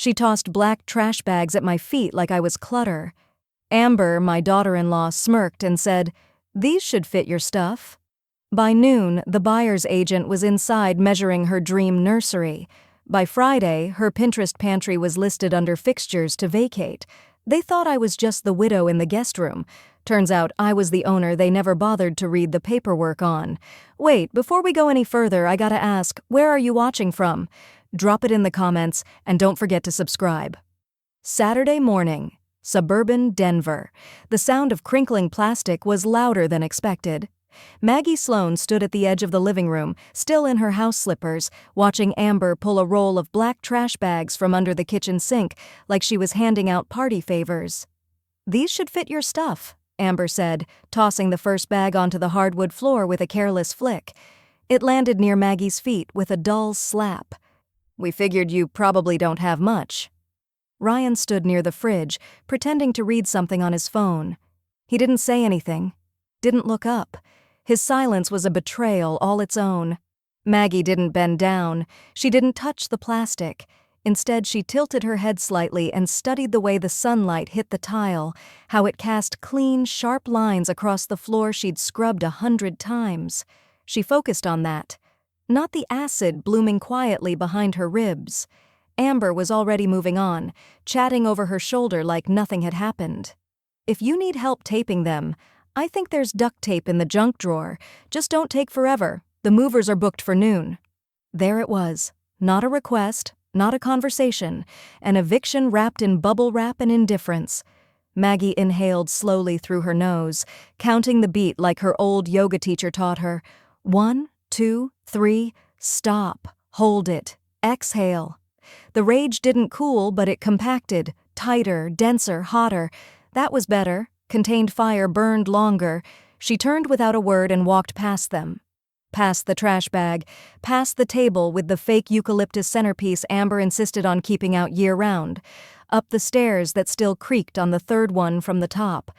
She tossed black trash bags at my feet like I was clutter. Amber, my daughter-in-law, smirked and said, "These should fit your stuff." By noon, the buyer's agent was inside measuring her dream nursery. By Friday, her Pinterest pantry was listed under fixtures to vacate. They thought I was just the widow in the guest room. Turns out I was the owner they never bothered to read the paperwork on. Wait, before we go any further, I gotta ask, where are you watching from? Drop it in the comments, and don't forget to subscribe. Saturday morning, suburban Denver. The sound of crinkling plastic was louder than expected. Maggie Sloan stood at the edge of the living room, still in her house slippers, watching Amber pull a roll of black trash bags from under the kitchen sink like she was handing out party favors. "These should fit your stuff," Amber said, tossing the first bag onto the hardwood floor with a careless flick. It landed near Maggie's feet with a dull slap. "We figured you probably don't have much." Ryan stood near the fridge, pretending to read something on his phone. He didn't say anything, didn't look up. His silence was a betrayal all its own. Maggie didn't bend down. She didn't touch the plastic. Instead, she tilted her head slightly and studied the way the sunlight hit the tile, how it cast clean, sharp lines across the floor she'd scrubbed 100 times. She focused on that, not the acid blooming quietly behind her ribs. Amber was already moving on, chatting over her shoulder like nothing had happened. "If you need help taping them, I think there's duct tape in the junk drawer. Just don't take forever. The movers are booked for noon." There it was. Not a request, not a conversation. An eviction wrapped in bubble wrap and indifference. Maggie inhaled slowly through her nose, counting the beat like her old yoga teacher taught her. 1, 2, 3, stop, hold it, exhale. The rage didn't cool, but it compacted, tighter, denser, hotter. That was better. Contained fire burned longer. She turned without a word and walked past them. Past the trash bag, past the table with the fake eucalyptus centerpiece Amber insisted on keeping out year-round, up the stairs that still creaked on the third one from the top.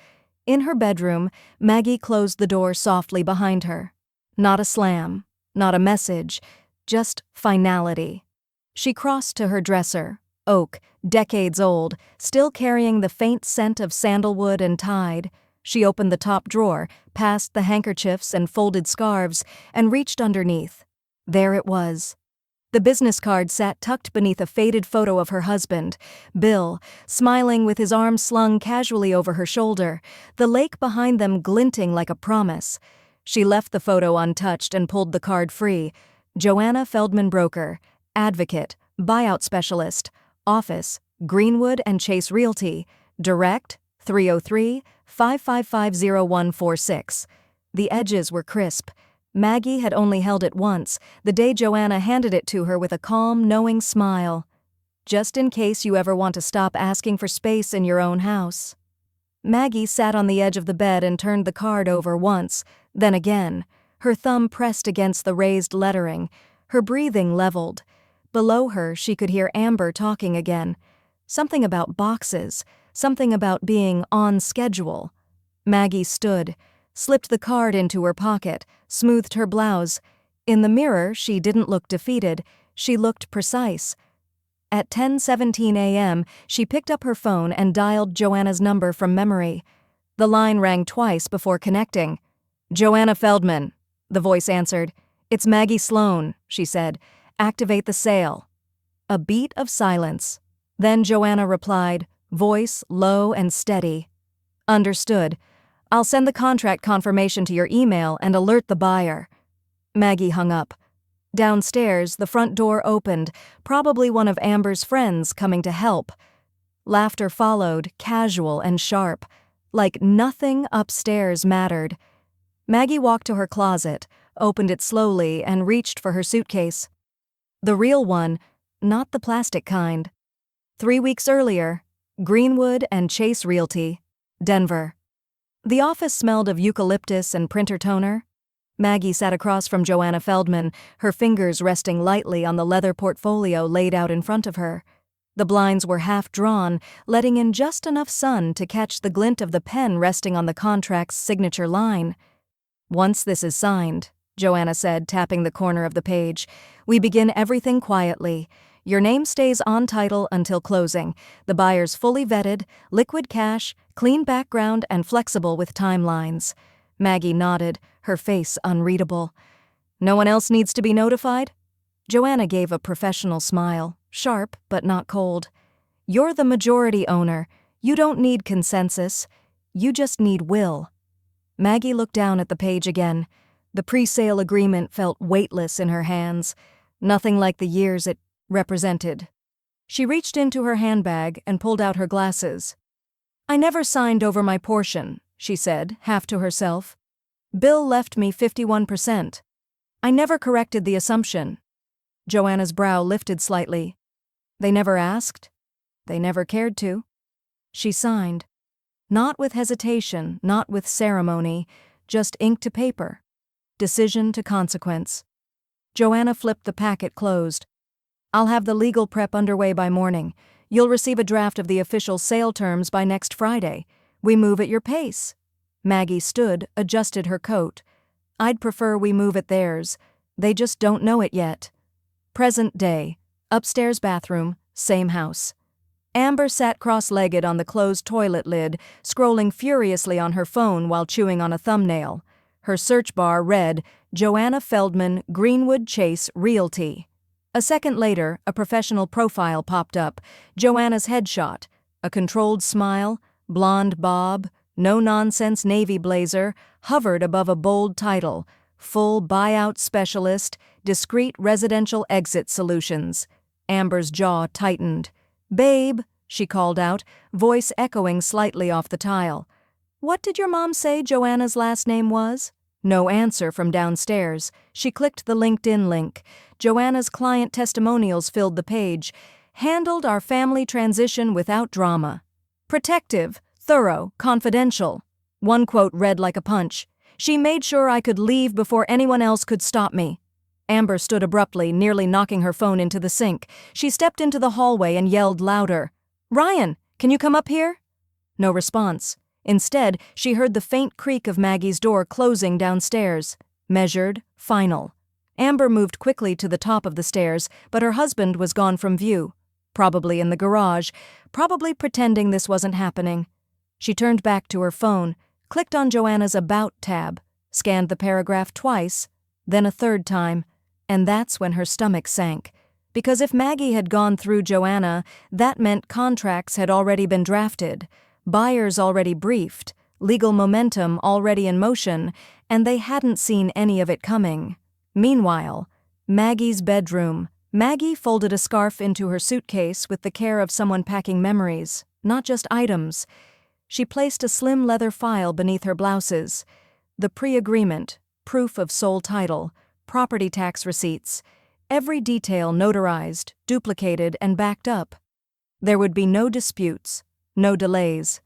In her bedroom, Maggie closed the door softly behind her. Not a slam, not a message, just finality. She crossed to her dresser, oak, decades old, still carrying the faint scent of sandalwood and tide. She opened the top drawer, past the handkerchiefs and folded scarves, and reached underneath. There it was. The business card sat tucked beneath a faded photo of her husband, Bill, smiling with his arm slung casually over her shoulder, the lake behind them glinting like a promise. She left the photo untouched and pulled the card free. Joanna Feldman Broker, Advocate, Buyout Specialist, Office, Greenwood and Chase Realty, Direct, 303-555-0146. The edges were crisp. Maggie had only held it once, the day Joanna handed it to her with a calm, knowing smile. "Just in case you ever want to stop asking for space in your own house." Maggie sat on the edge of the bed and turned the card over once, then again. Her thumb pressed against the raised lettering, her breathing leveled. Below her, she could hear Amber talking again. Something about boxes, something about being on schedule. Maggie stood, slipped the card into her pocket, smoothed her blouse. In the mirror, she didn't look defeated. She looked precise. At 10:17 a.m., she picked up her phone and dialed Joanna's number from memory. The line rang twice before connecting. "Joanna Feldman," the voice answered. "It's Maggie Sloan," she said. "Activate the sale." A beat of silence. Then Joanna replied, voice low and steady. "Understood. I'll send the contract confirmation to your email and alert the buyer." Maggie hung up. Downstairs, the front door opened, probably one of Amber's friends coming to help. Laughter followed, casual and sharp, like nothing upstairs mattered. Maggie walked to her closet, opened it slowly, and reached for her suitcase. The real one, not the plastic kind. 3 weeks earlier, Greenwood and Chase Realty, Denver. The office smelled of eucalyptus and printer toner. Maggie sat across from Joanna Feldman, her fingers resting lightly on the leather portfolio laid out in front of her. The blinds were half drawn, letting in just enough sun to catch the glint of the pen resting on the contract's signature line. "Once this is signed," Joanna said, tapping the corner of the page, "we begin everything quietly. Your name stays on title until closing. The buyer's fully vetted, liquid cash, clean background, and flexible with timelines. Maggie nodded, her face unreadable. No one else needs to be notified? Joanna gave a professional smile, sharp but not cold. You're the majority owner. You don't need consensus. You just need will. Maggie looked down at the page again. The pre-sale agreement felt weightless in her hands, nothing like the years it represented. She reached into her handbag and pulled out her glasses. I never signed over my portion, she said, half to herself. Bill left me 51%. I never corrected the assumption. Joanna's brow lifted slightly. They never asked? They never cared to. She signed. Not with hesitation, not with ceremony, just ink to paper. Decision to consequence. Joanna flipped the packet closed. I'll have the legal prep underway by morning. You'll receive a draft of the official sale terms by next Friday. We move at your pace. Maggie stood, adjusted her coat. I'd prefer we move at theirs. They just don't know it yet. Present day. Upstairs bathroom, same house. Amber sat cross-legged on the closed toilet lid, scrolling furiously on her phone while chewing on a thumbnail. Her search bar read, Joanna Feldman, Greenwood Chase Realty. A second later, a professional profile popped up, Joanna's headshot, a controlled smile, blonde bob, no-nonsense navy blazer, hovered above a bold title, Full Buyout Specialist, Discreet Residential Exit Solutions. Amber's jaw tightened. Babe, she called out, voice echoing slightly off the tile. What did your mom say Joanna's last name was? No answer from downstairs. She clicked the LinkedIn link. Joanna's client testimonials filled the page. Handled our family transition without drama. Protective, thorough, confidential. One quote read like a punch. She made sure I could leave before anyone else could stop me. Amber stood abruptly, nearly knocking her phone into the sink. She stepped into the hallway and yelled louder. Ryan, can you come up here? No response. Instead, she heard the faint creak of Maggie's door closing downstairs. Measured, final. Amber moved quickly to the top of the stairs, but her husband was gone from view. Probably in the garage, probably pretending this wasn't happening. She turned back to her phone, clicked on Joanna's About tab, scanned the paragraph twice, then a third time, and that's when her stomach sank. Because if Maggie had gone through Joanna, that meant contracts had already been drafted, buyers already briefed, legal momentum already in motion, and they hadn't seen any of it coming. Meanwhile, Maggie's bedroom. Maggie folded a scarf into her suitcase with the care of someone packing memories, not just items. She placed a slim leather file beneath her blouses. The pre-agreement, proof of sole title, property tax receipts, every detail notarized, duplicated, and backed up. There would be no disputes, no delays.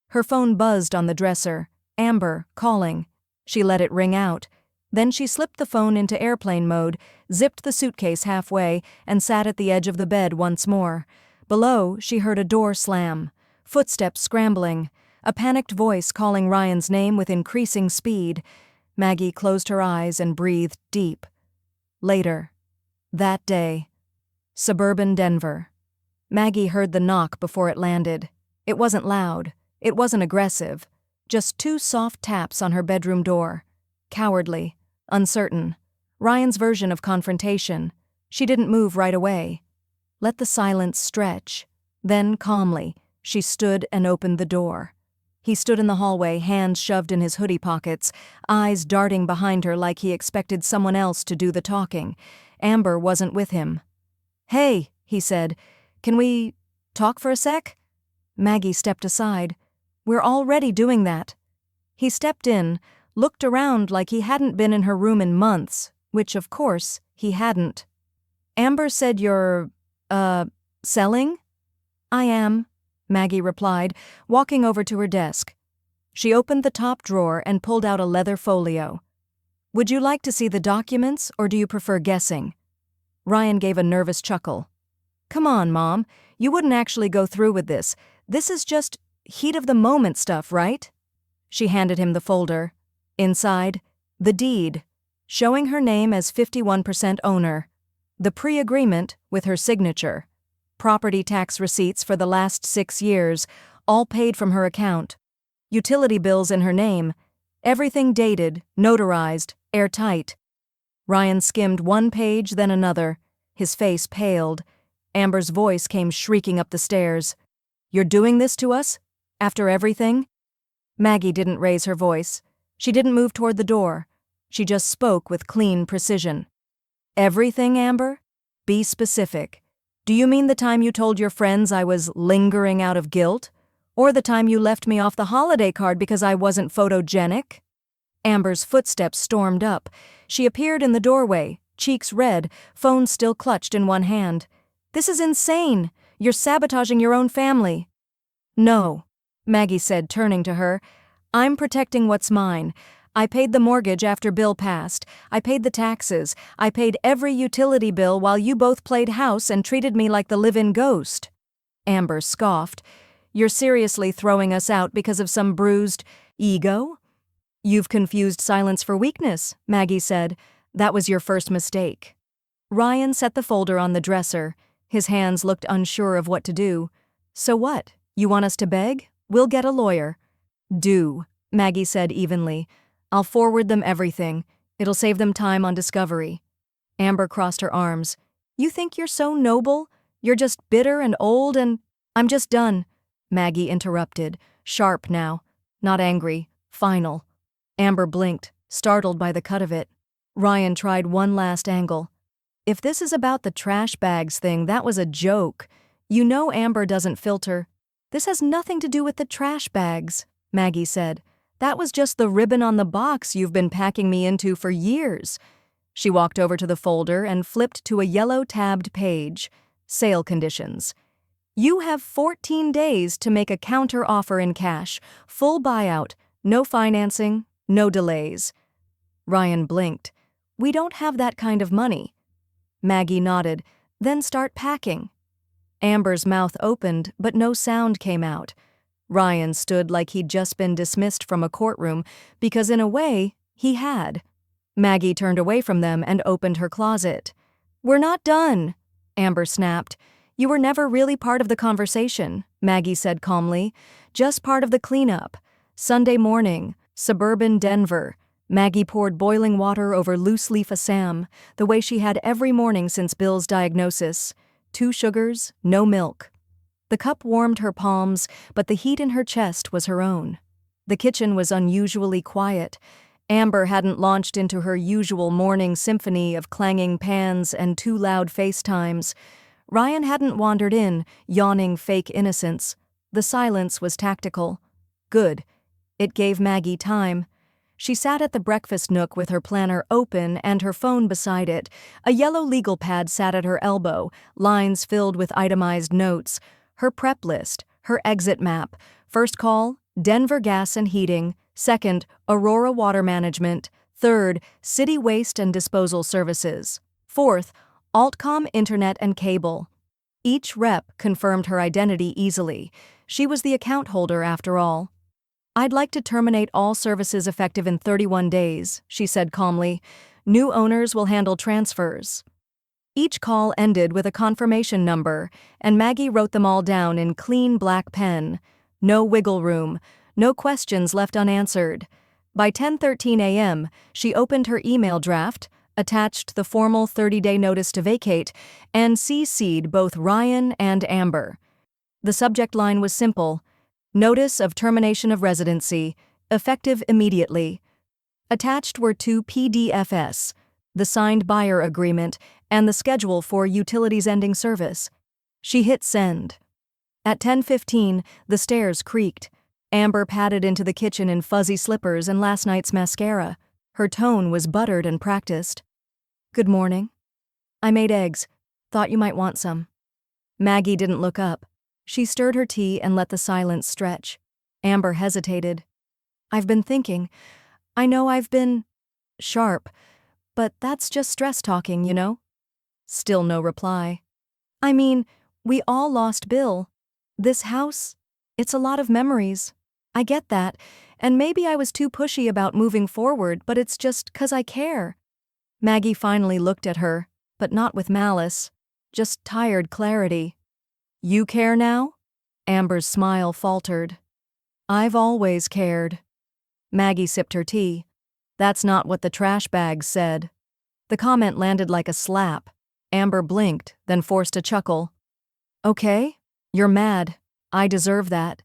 Her phone buzzed on the dresser. Amber, calling. She let it ring out. Then she slipped the phone into airplane mode, zipped the suitcase halfway, and sat at the edge of the bed once more. Below, she heard a door slam, footsteps scrambling, a panicked voice calling Ryan's name with increasing speed. Maggie closed her eyes and breathed deep. Later. That day. Suburban Denver. Maggie heard the knock before it landed. It wasn't loud. It wasn't aggressive. Just 2 soft taps on her bedroom door. Cowardly. Uncertain. Ryan's version of confrontation. She didn't move right away. Let the silence stretch. Then, calmly, she stood and opened the door. He stood in the hallway, hands shoved in his hoodie pockets, eyes darting behind her like he expected someone else to do the talking. Amber wasn't with him. Hey, he said, can we talk for a sec? Maggie stepped aside. We're already doing that. He stepped in, looked around like he hadn't been in her room in months, which, of course, he hadn't. Amber said you're, selling? I am, Maggie replied, walking over to her desk. She opened the top drawer and pulled out a leather folio. Would you like to see the documents, or do you prefer guessing? Ryan gave a nervous chuckle. Come on, Mom. You wouldn't actually go through with this. This is just heat-of-the-moment stuff, right? She handed him the folder. Inside, the deed, showing her name as 51% owner. The pre-agreement with her signature. Property tax receipts for the last 6 years, all paid from her account. Utility bills in her name. Everything dated, notarized, airtight. Ryan skimmed one page, then another. His face paled. Amber's voice came shrieking up the stairs. "You're doing this to us? After everything?" Maggie didn't raise her voice. She didn't move toward the door. She just spoke with clean precision. "Everything, Amber? Be specific. Do you mean the time you told your friends I was lingering out of guilt? Or the time you left me off the holiday card because I wasn't photogenic?" Amber's footsteps stormed up. She appeared in the doorway, cheeks red, phone still clutched in one hand. "This is insane. You're sabotaging your own family." "No," Maggie said, turning to her. "I'm protecting what's mine. I paid the mortgage after Bill passed. I paid the taxes. I paid every utility bill while you both played house and treated me like the live-in ghost." Amber scoffed. "You're seriously throwing us out because of some bruised ego?" "You've confused silence for weakness," Maggie said. "That was your first mistake." Ryan set the folder on the dresser. His hands looked unsure of what to do. "So what? You want us to beg? We'll get a lawyer." "Do," Maggie said evenly. "I'll forward them everything. It'll save them time on discovery." Amber crossed her arms. "You think you're so noble? You're just bitter and old and—" "I'm just done," Maggie interrupted, sharp now. Not angry, final. Amber blinked, startled by the cut of it. Ryan tried one last angle. "If this is about the trash bags thing, that was a joke. You know Amber doesn't filter." "This has nothing to do with the trash bags," Maggie said. "That was just the ribbon on the box you've been packing me into for years." She walked over to the folder and flipped to a yellow tabbed page. Sale conditions. "You have 14 days to make a counter offer in cash, full buyout, no financing, no delays." Ryan blinked. "We don't have that kind of money." Maggie nodded. "Then start packing." Amber's mouth opened, but no sound came out. Ryan stood like he'd just been dismissed from a courtroom, because in a way, he had. Maggie turned away from them and opened her closet. "We're not done," Amber snapped. "You were never really part of the conversation," Maggie said calmly. "Just part of the cleanup. Sunday morning, suburban Denver. Maggie poured boiling water over loose-leaf Assam, the way she had every morning since Bill's diagnosis. 2 sugars, no milk. The cup warmed her palms, but the heat in her chest was her own. The kitchen was unusually quiet. Amber hadn't launched into her usual morning symphony of clanging pans and 2 loud FaceTimes. Ryan hadn't wandered in, yawning fake innocence. The silence was tactical. Good. It gave Maggie time. She sat at the breakfast nook with her planner open and her phone beside it. A yellow legal pad sat at her elbow, lines filled with itemized notes. Her prep list, her exit map. First call, Denver Gas and Heating. Second, Aurora Water Management. Third, City Waste and Disposal Services. Fourth, Altcom Internet and Cable. Each rep confirmed her identity easily. She was the account holder after all. "I'd like to terminate all services effective in 31 days, she said calmly. "New owners will handle transfers." Each call ended with a confirmation number, and Maggie wrote them all down in clean black pen. No wiggle room, no questions left unanswered. By 10:13 a.m., she opened her email draft, attached the formal 30-day notice to vacate, and CC'd both Ryan and Amber. The subject line was simple: Notice of termination of residency, effective immediately. Attached were 2 PDFs, the signed buyer agreement, and the schedule for utilities ending service. She hit send. At 10:15, the stairs creaked. Amber padded into the kitchen in fuzzy slippers and last night's mascara. Her tone was buttered and practiced. "Good morning. I made eggs. Thought you might want some." Maggie didn't look up. She stirred her tea and let the silence stretch. Amber hesitated. "I've been thinking. I know I've been sharp, but that's just stress talking, you know?" Still no reply. "I mean, we all lost Bill. This house, it's a lot of memories. I get that, and maybe I was too pushy about moving forward, but it's just 'cause I care." Maggie finally looked at her. but not with malice. Just tired clarity. You care now? Amber's smile faltered. I've always cared. Maggie sipped her tea. That's not what the trash bags said. The comment landed like a slap. Amber blinked, then forced a chuckle. Okay, you're mad. I deserve that.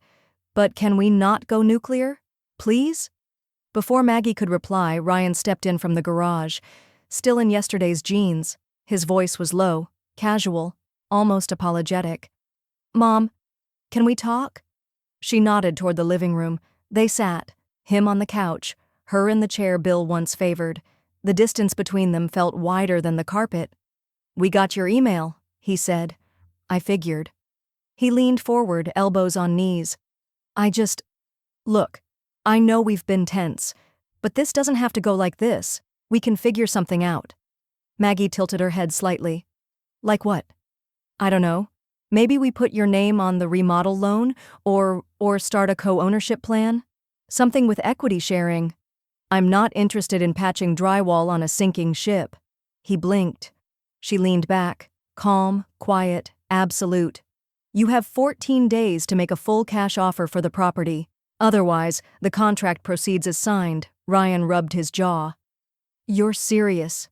But can we not go nuclear? Please? Before Maggie could reply, Ryan stepped in from the garage, still in yesterday's jeans. His voice was low, casual, almost apologetic. Mom, can we talk? She nodded toward the living room. They sat, him on the couch, her in the chair Bill once favored. The distance between them felt wider than the carpet. We got your email, he said. I figured. He leaned forward, elbows on knees. Look, I know we've been tense, but this doesn't have to go like this. We can figure something out. Maggie tilted her head slightly. Like what? I don't know. Maybe we put your name on the remodel loan, or start a co-ownership plan? Something with equity sharing. I'm not interested in patching drywall on a sinking ship. He blinked. She leaned back, calm, quiet, absolute. You have 14 days to make a full cash offer for the property. Otherwise, the contract proceeds as signed. Ryan rubbed his jaw. You're serious.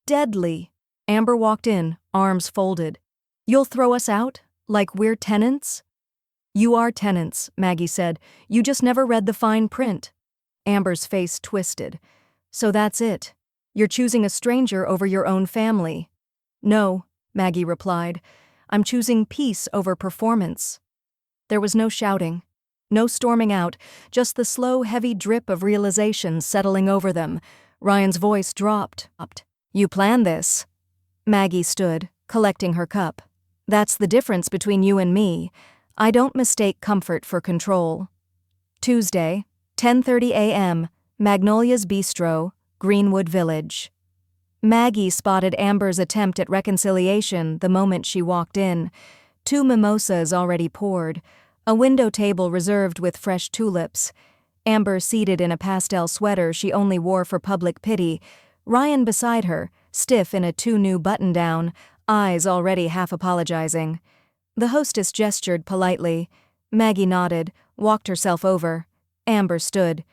Deadly. Amber walked in, arms folded. You'll throw us out? Like we're tenants? You are tenants, Maggie said. You just never read the fine print. Amber's face twisted. So that's it. You're choosing a stranger over your own family. No, Maggie replied. I'm choosing peace over performance. There was no shouting, no storming out, just the slow, heavy drip of realization settling over them. Ryan's voice dropped. You planned this. Maggie stood, collecting her cup. That's the difference between you and me. I don't mistake comfort for control. Tuesday, 10:30 a.m., Magnolia's Bistro, Greenwood Village. Maggie spotted Amber's attempt at reconciliation the moment she walked in. 2 mimosas already poured, a window table reserved with fresh tulips. Amber seated in a pastel sweater she only wore for public pity. Ryan beside her, stiff in a too-new button-down, eyes already half apologizing. The hostess gestured politely. Maggie nodded, walked herself over. Amber stood.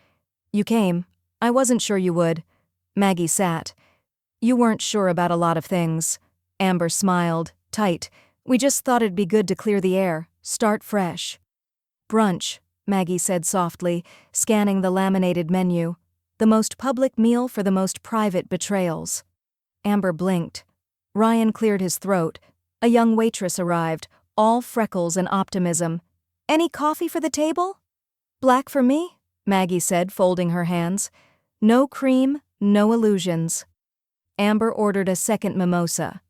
You came. I wasn't sure you would. Maggie sat. You weren't sure about a lot of things. Amber smiled, tight. We just thought it'd be good to clear the air, start fresh. Brunch, Maggie said softly, scanning the laminated menu. The most public meal for the most private betrayals. Amber blinked. Ryan cleared his throat. A young waitress arrived, all freckles and optimism. Any coffee for the table? Black for me? Maggie said, folding her hands. No cream, no illusions. Amber ordered a second mimosa.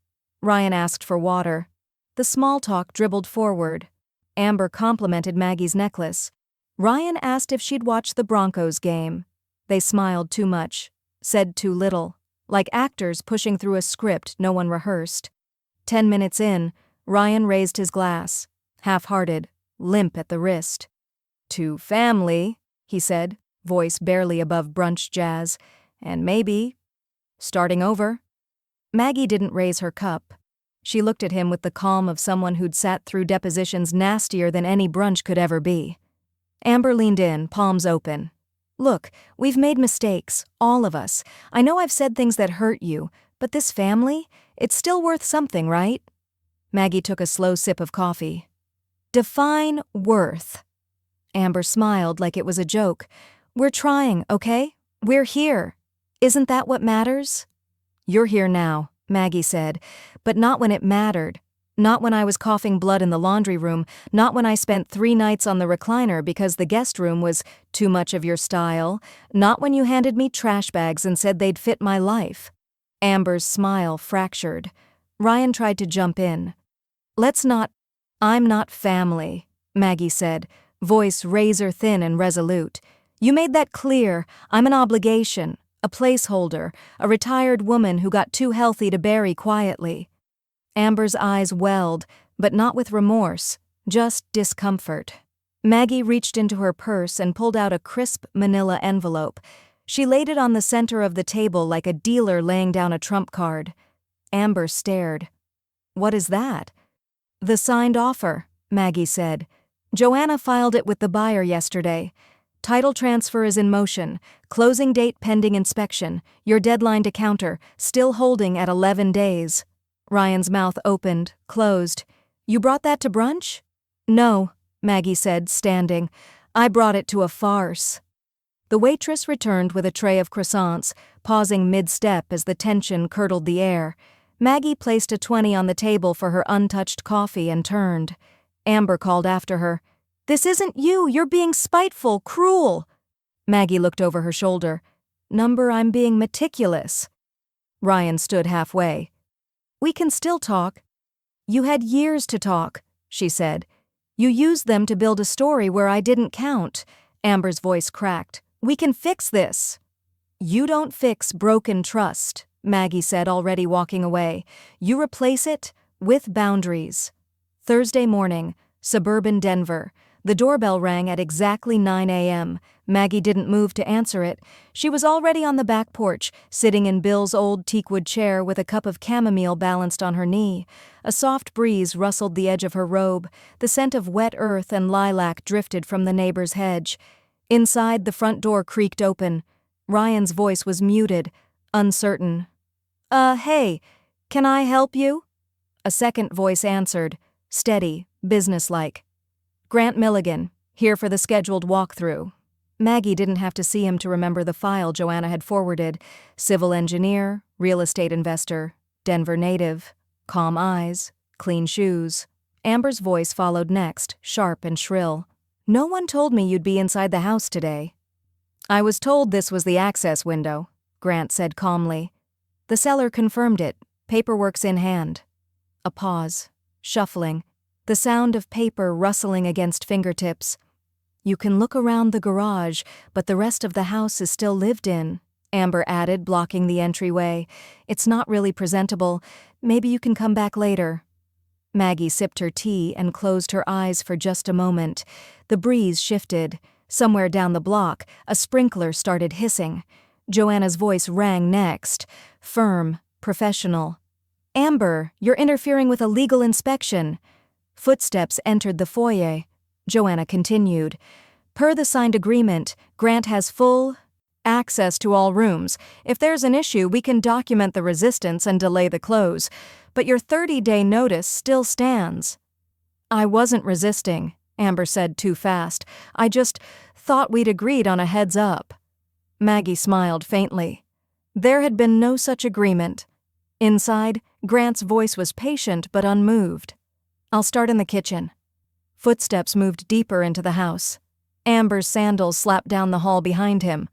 Ryan asked for water. The small talk dribbled forward. Amber complimented Maggie's necklace. Ryan asked if she'd watched the Broncos game. They smiled too much, said too little, like actors pushing through a script no one rehearsed. 10 minutes in, Ryan raised his glass, half-hearted, limp at the wrist. To family, he said, voice barely above brunch jazz, and maybe starting over. Maggie didn't raise her cup. She looked at him with the calm of someone who'd sat through depositions nastier than any brunch could ever be. Amber leaned in, palms open. Look, we've made mistakes, all of us. I know I've said things that hurt you, but this family, it's still worth something, right? Maggie took a slow sip of coffee. Define worth. Amber smiled like it was a joke. We're trying, okay? We're here. Isn't that what matters? You're here now, Maggie said, but not when it mattered. Not when I was coughing blood in the laundry room, not when I spent 3 nights on the recliner because the guest room was too much of your style, not when you handed me trash bags and said they'd fit my life. Amber's smile fractured. Ryan tried to jump in. I'm not family, Maggie said, voice razor-thin and resolute. You made that clear. I'm an obligation, a placeholder, a retired woman who got too healthy to bury quietly. Amber's eyes welled, but not with remorse, just discomfort. Maggie reached into her purse and pulled out a crisp manila envelope. She laid it on the center of the table like a dealer laying down a trump card. Amber stared. "What is that?" "The signed offer," Maggie said. "Joanna filed it with the buyer yesterday. Title transfer is in motion. Closing date pending inspection. Your deadline to counter, still holding at 11 days. Ryan's mouth opened, closed. "You brought that to brunch?" "No," Maggie said, standing. "I brought it to a farce." The waitress returned with a tray of croissants, pausing mid-step as the tension curdled the air. Maggie placed a 20 on the table for her untouched coffee and turned. Amber called after her. "This isn't you! You're being spiteful, cruel!" Maggie looked over her shoulder. "Number, I'm being meticulous." Ryan stood halfway. "We can still talk." "You had years to talk," she said. "You used them to build a story where I didn't count." Amber's voice cracked. "We can fix this." "You don't fix broken trust," Maggie said, already walking away. "You replace it with boundaries." Thursday morning, suburban Denver. The doorbell rang at exactly 9 a.m. Maggie didn't move to answer it. She was already on the back porch, sitting in Bill's old teakwood chair with a cup of chamomile balanced on her knee. A soft breeze rustled the edge of her robe. The scent of wet earth and lilac drifted from the neighbor's hedge. Inside, the front door creaked open. Ryan's voice was muted, uncertain. Hey, can I help you?" A second voice answered, steady, businesslike. "Grant Milligan, here for the scheduled walkthrough." Maggie didn't have to see him to remember the file Joanna had forwarded. Civil engineer, real estate investor, Denver native, calm eyes, clean shoes. Amber's voice followed next, sharp and shrill. "No one told me you'd be inside the house today." "I was told this was the access window," Grant said calmly. The seller confirmed it, paperwork's in hand. A pause, shuffling, the sound of paper rustling against fingertips. "You can look around the garage, but the rest of the house is still lived in," Amber added, blocking the entryway. "It's not really presentable. Maybe you can come back later." Maggie sipped her tea and closed her eyes for just a moment. The breeze shifted. Somewhere down the block, a sprinkler started hissing. Joanna's voice rang next, firm, professional. "Amber, you're interfering with a legal inspection." Footsteps entered the foyer. Joanna continued. "Per the signed agreement, Grant has full access to all rooms. If there's an issue, we can document the resistance and delay the close. But your 30-day notice still stands." "I wasn't resisting," Amber said too fast. "I just thought we'd agreed on a heads up." Maggie smiled faintly. There had been no such agreement. Inside, Grant's voice was patient but unmoved. "I'll start in the kitchen." Footsteps moved deeper into the house. Amber's sandals slapped down the hall behind him.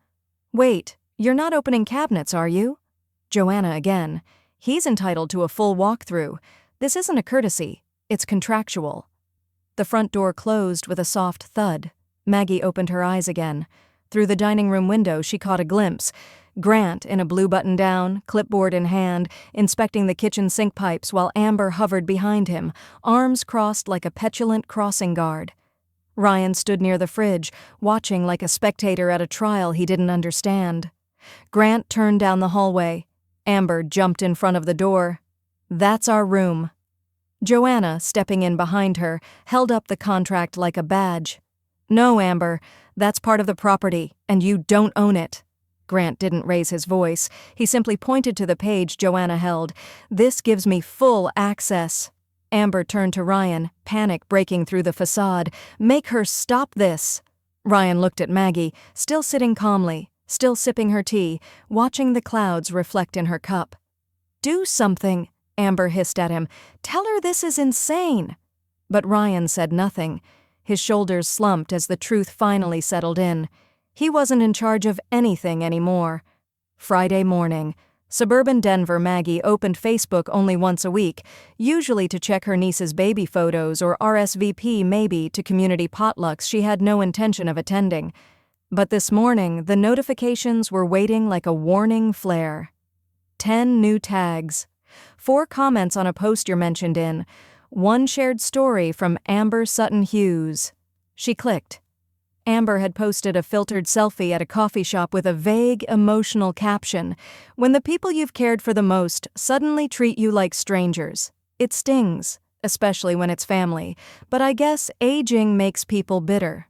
"Wait, you're not opening cabinets, are you?" Joanna again. "He's entitled to a full walkthrough. This isn't a courtesy, it's contractual." The front door closed with a soft thud. Maggie opened her eyes again. Through the dining room window, she caught a glimpse. Grant, in a blue button-down, clipboard in hand, inspecting the kitchen sink pipes while Amber hovered behind him, arms crossed like a petulant crossing guard. Ryan stood near the fridge, watching like a spectator at a trial he didn't understand. Grant turned down the hallway. Amber jumped in front of the door. "That's our room." Joanna, stepping in behind her, held up the contract like a badge. "No, Amber, that's part of the property, and you don't own it." Grant didn't raise his voice. He simply pointed to the page Joanna held. "This gives me full access." Amber turned to Ryan, panic breaking through the facade. "Make her stop this." Ryan looked at Maggie, still sitting calmly, still sipping her tea, watching the clouds reflect in her cup. "Do something," Amber hissed at him. "Tell her this is insane." But Ryan said nothing. His shoulders slumped as the truth finally settled in. He wasn't in charge of anything anymore. Friday morning. Suburban Denver. Maggie opened Facebook only once a week, usually to check her niece's baby photos or RSVP maybe to community potlucks she had no intention of attending. But this morning, the notifications were waiting like a warning flare. 10 new tags. 4 comments on a post you're mentioned in. 1 shared story from Amber Sutton Hughes. She clicked. Amber had posted a filtered selfie at a coffee shop with a vague, emotional caption. When the people you've cared for the most suddenly treat you like strangers, it stings, especially when it's family. But I guess aging makes people bitter.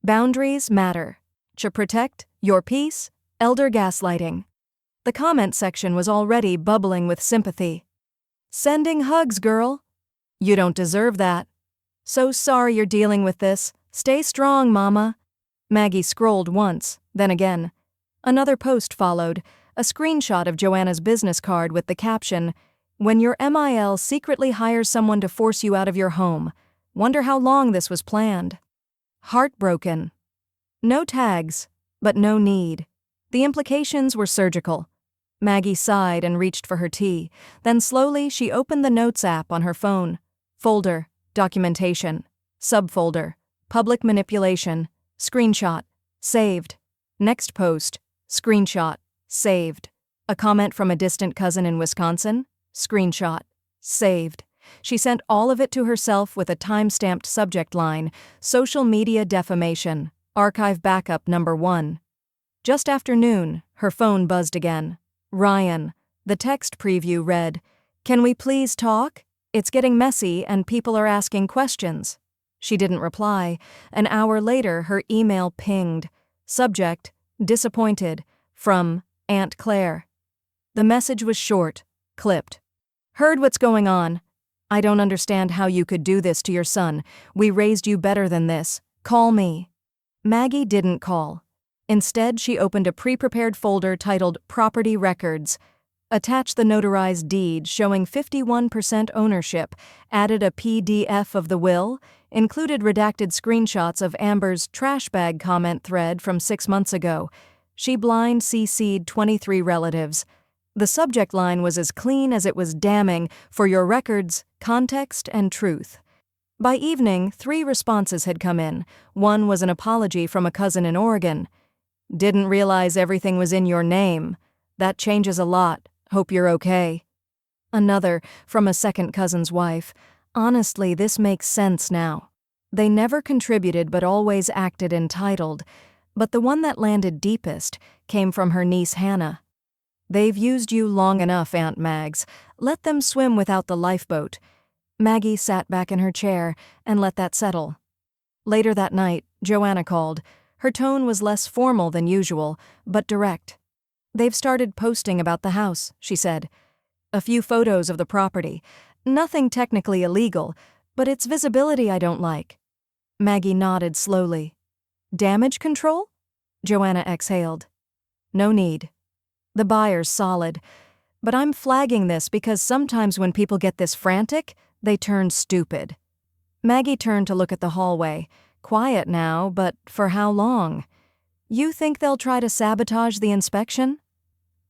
Boundaries matter. To protect your peace, elder gaslighting. The comment section was already bubbling with sympathy. Sending hugs, girl. You don't deserve that. So sorry you're dealing with this. Stay strong, mama. Maggie scrolled once, then again. Another post followed, a screenshot of Joanna's business card with the caption, "When your MIL secretly hires someone to force you out of your home. Wonder how long this was planned." Heartbroken. No tags, but no need. The implications were surgical. Maggie sighed and reached for her tea. Then slowly she opened the Notes app on her phone. Folder, documentation, subfolder, public manipulation, screenshot, saved. Next post, screenshot, saved. A comment from a distant cousin in Wisconsin, screenshot, saved. She sent all of it to herself with a time-stamped subject line, social media defamation, archive backup number 1. Just after noon, her phone buzzed again. Ryan. The text preview read, "Can we please talk? It's getting messy and people are asking questions." She didn't reply. An hour later, her email pinged. Subject, disappointed, from Aunt Claire. The message was short, clipped. "Heard what's going on. I don't understand how you could do this to your son. We raised you better than this. Call me." Maggie didn't call. Instead, she opened a pre-prepared folder titled Property Records, attached the notarized deed showing 51% ownership, added a PDF of the will, included redacted screenshots of Amber's trash bag comment thread from 6 months ago. She blind CC'd 23 relatives. The subject line was as clean as it was damning: "For your records, context and truth." By evening, 3 responses had come in. One was an apology from a cousin in Oregon. "Didn't realize everything was in your name. That changes a lot. Hope you're okay." Another, from a second cousin's wife. "Honestly, this makes sense now. They never contributed but always acted entitled." But the one that landed deepest came from her niece Hannah. "They've used you long enough, Aunt Mags. Let them swim without the lifeboat." Maggie sat back in her chair and let that settle. Later that night, Joanna called. Her tone was less formal than usual, but direct. "They've started posting about the house," she said. "A few photos of the property. Nothing technically illegal, but it's visibility I don't like." Maggie nodded slowly. "Damage control?" Joanna exhaled. "No need. The buyer's solid. But I'm flagging this because sometimes when people get this frantic, they turn stupid." Maggie turned to look at the hallway. Quiet now, but for how long? "You think they'll try to sabotage the inspection?"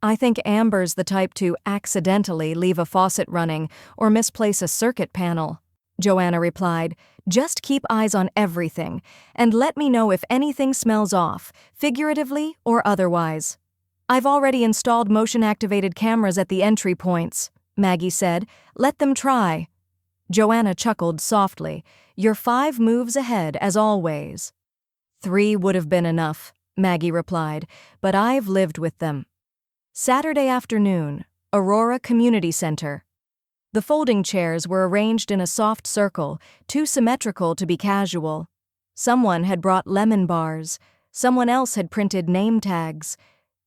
"I think Amber's the type to accidentally leave a faucet running or misplace a circuit panel," Joanna replied. "Just keep eyes on everything, and let me know if anything smells off, figuratively or otherwise." "I've already installed motion-activated cameras at the entry points," Maggie said. "Let them try." Joanna chuckled softly. "You're 5 moves ahead, as always." 3 would have been enough, Maggie replied, "but I've lived with them." Saturday afternoon, Aurora Community Center. The folding chairs were arranged in a soft circle, too symmetrical to be casual. Someone had brought lemon bars. Someone else had printed name tags.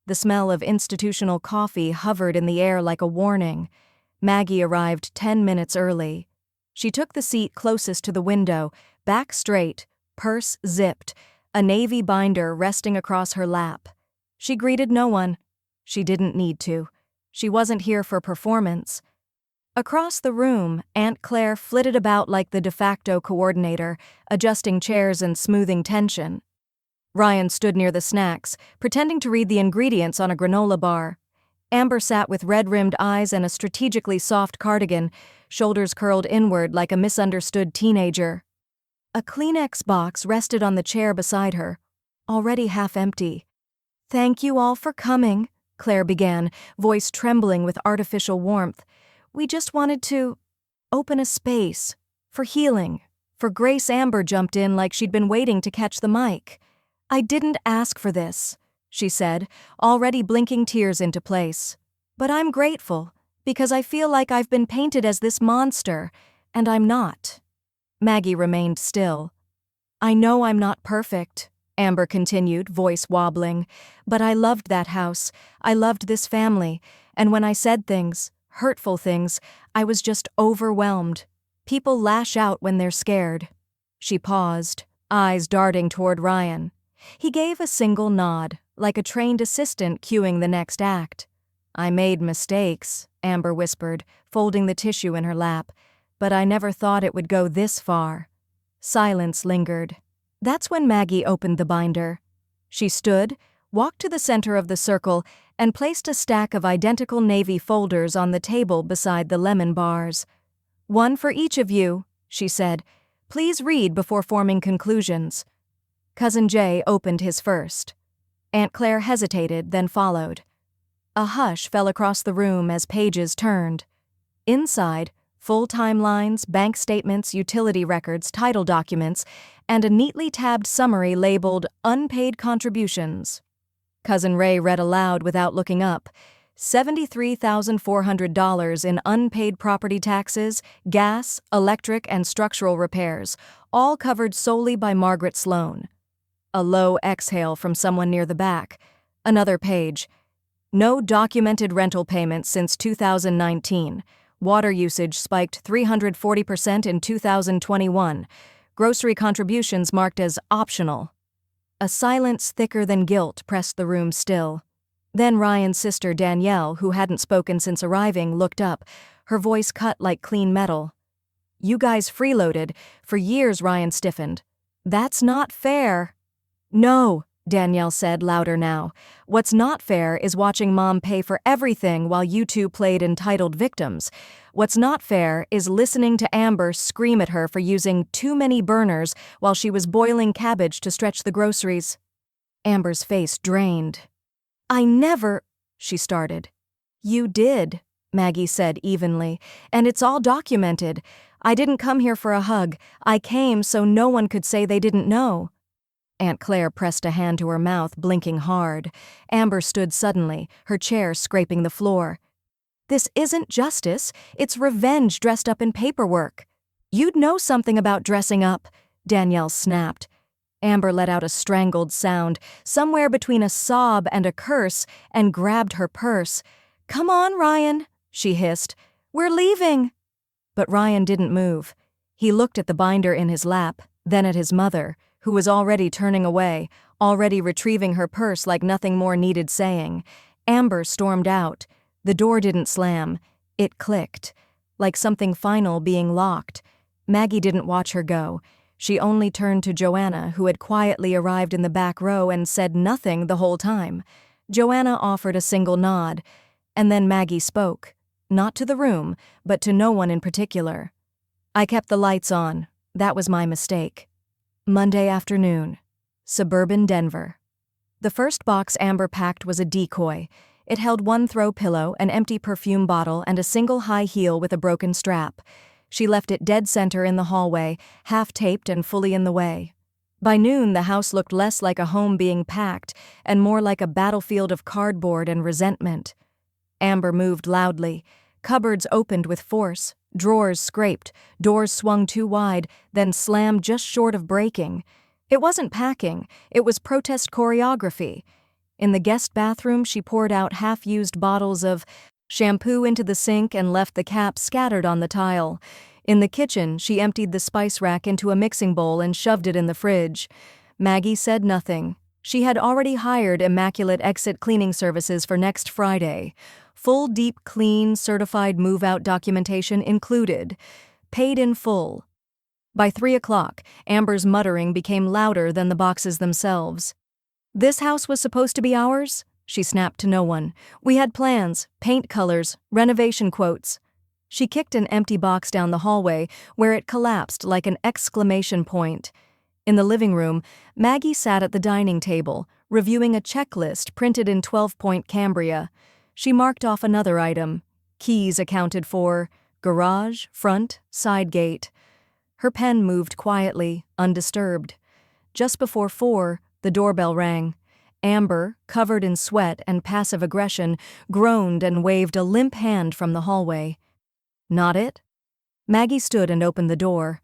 The smell of institutional coffee hovered in the air like a warning. Maggie arrived 10 minutes early. She took the seat closest to the window, back straight, purse zipped, a navy binder resting across her lap. She greeted no one. She didn't need to. She wasn't here for performance. Across the room, Aunt Claire flitted about like the de facto coordinator, adjusting chairs and smoothing tension. Ryan stood near the snacks, pretending to read the ingredients on a granola bar. Amber sat with red-rimmed eyes and a strategically soft cardigan, shoulders curled inward like a misunderstood teenager. A Kleenex box rested on the chair beside her, already half empty. "Thank you all for coming," Claire began, voice trembling with artificial warmth. "We just wanted to open a space for healing, for Grace." Amber jumped in like she'd been waiting to catch the mic. "I didn't ask for this," she said, already blinking tears into place. "But I'm grateful, because I feel like I've been painted as this monster, and I'm not." Maggie remained still. "I know I'm not perfect," Amber continued, voice wobbling, "but I loved that house, I loved this family, and when I said things, hurtful things, I was just overwhelmed. People lash out when they're scared." She paused, eyes darting toward Ryan. He gave a single nod, like a trained assistant cueing the next act. "I made mistakes," Amber whispered, folding the tissue in her lap, "but I never thought it would go this far." Silence lingered. That's when Maggie opened the binder. She stood, walked to the center of the circle, and placed a stack of identical navy folders on the table beside the lemon bars. "One for each of you," she said. "Please read before forming conclusions." Cousin Jay opened his first. Aunt Claire hesitated, then followed. A hush fell across the room as pages turned. Inside, full timelines, bank statements, utility records, title documents, and a neatly tabbed summary labeled "Unpaid Contributions." Cousin Ray read aloud without looking up. $73,400 in unpaid property taxes, gas, electric, and structural repairs, all covered solely by Margaret Sloan. A low exhale from someone near the back. Another page. "No documented rental payments since 2019. Water usage spiked 340% in 2021. Grocery contributions marked as optional." A silence thicker than guilt pressed the room still. Then Ryan's sister Danielle, who hadn't spoken since arriving, looked up, her voice cut like clean metal. "You guys freeloaded. For years," Ryan stiffened. "That's not fair." "No," Danielle said, louder now. "What's not fair is watching Mom pay for everything while you two played entitled victims. What's not fair is listening to Amber scream at her for using too many burners while she was boiling cabbage to stretch the groceries." Amber's face drained. "I never," she started. "You did," Maggie said evenly, "and it's all documented. I didn't come here for a hug. I came so no one could say they didn't know." Aunt Claire pressed a hand to her mouth, blinking hard. Amber stood suddenly, her chair scraping the floor. "This isn't justice, it's revenge dressed up in paperwork." "You'd know something about dressing up," Danielle snapped. Amber let out a strangled sound, somewhere between a sob and a curse, and grabbed her purse. "Come on, Ryan," she hissed. "We're leaving." But Ryan didn't move. He looked at the binder in his lap, then at his mother, who was already turning away, already retrieving her purse like nothing more needed saying. Amber stormed out. The door didn't slam. It clicked, like something final being locked. Maggie didn't watch her go. She only turned to Joanna, who had quietly arrived in the back row and said nothing the whole time. Joanna offered a single nod, and then Maggie spoke, not to the room, but to no one in particular. "I kept the lights on. That was my mistake." Monday afternoon. Suburban Denver. The first box Amber packed was a decoy. It held one throw pillow, an empty perfume bottle, and a single high heel with a broken strap. She left it dead center in the hallway, half-taped and fully in the way. By noon, the house looked less like a home being packed and more like a battlefield of cardboard and resentment. Amber moved loudly. Cupboards opened with force, drawers scraped, doors swung too wide, then slammed just short of breaking. It wasn't packing, it was protest choreography. In the guest bathroom, she poured out half-used bottles of shampoo into the sink and left the cap scattered on the tile. In the kitchen, she emptied the spice rack into a mixing bowl and shoved it in the fridge. Maggie said nothing. She had already hired immaculate exit cleaning services for next Friday. Full deep clean, certified move-out documentation included. Paid in full. By 3 o'clock, Amber's muttering became louder than the boxes themselves. "This house was supposed to be ours?" she snapped to no one. "We had plans, paint colors, renovation quotes." She kicked an empty box down the hallway, where it collapsed like an exclamation point. In the living room, Maggie sat at the dining table, reviewing a checklist printed in 12-point Cambria. She marked off another item. Keys accounted for. Garage, front, side gate. Her pen moved quietly, undisturbed. Just before 4, The doorbell rang. Amber, covered in sweat and passive aggression, groaned and waved a limp hand from the hallway. "Not it?" Maggie stood and opened the door.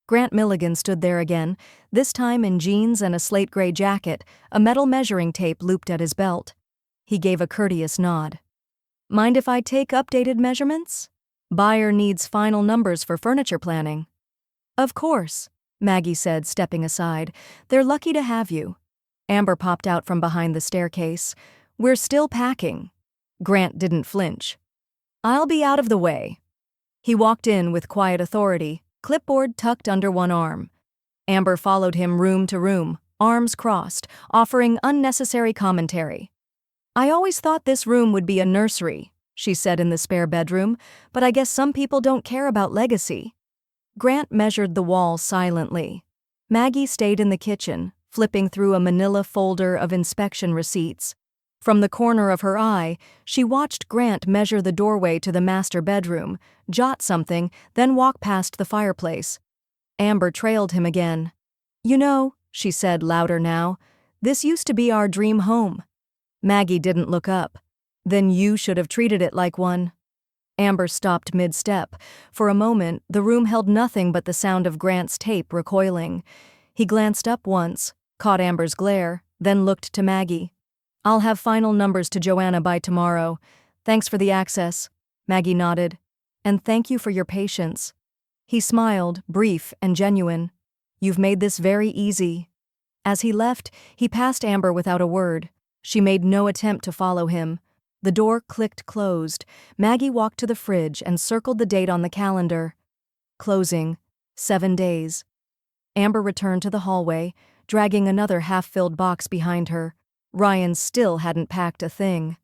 Grant Milligan stood there again, this time in jeans and a slate-gray jacket, a metal measuring tape looped at his belt. He gave a courteous nod. "Mind if I take updated measurements? Buyer needs final numbers for furniture planning." "Of course," Maggie said, stepping aside. "They're lucky to have you." Amber popped out from behind the staircase. "We're still packing." Grant didn't flinch. "I'll be out of the way." He walked in with quiet authority, clipboard tucked under one arm. Amber followed him room to room, arms crossed, offering unnecessary commentary. "I always thought this room would be a nursery," she said in the spare bedroom, "but I guess some people don't care about legacy." Grant measured the wall silently. Maggie stayed in the kitchen, flipping through a manila folder of inspection receipts. From the corner of her eye, she watched Grant measure the doorway to the master bedroom, jot something, then walk past the fireplace. Amber trailed him again. "You know," she said louder now, "this used to be our dream home." Maggie didn't look up. "Then you should have treated it like one." Amber stopped mid-step. For a moment, the room held nothing but the sound of Grant's tape recoiling. He glanced up once, caught Amber's glare, then looked to Maggie. "I'll have final numbers to Joanna by tomorrow. Thanks for the access." Maggie nodded. "And thank you for your patience." He smiled, brief and genuine. "You've made this very easy." As he left, he passed Amber without a word. She made no attempt to follow him. The door clicked closed. Maggie walked to the fridge and circled the date on the calendar. Closing. 7 days. Amber returned to the hallway, dragging another half-filled box behind her. Ryan still hadn't packed a thing.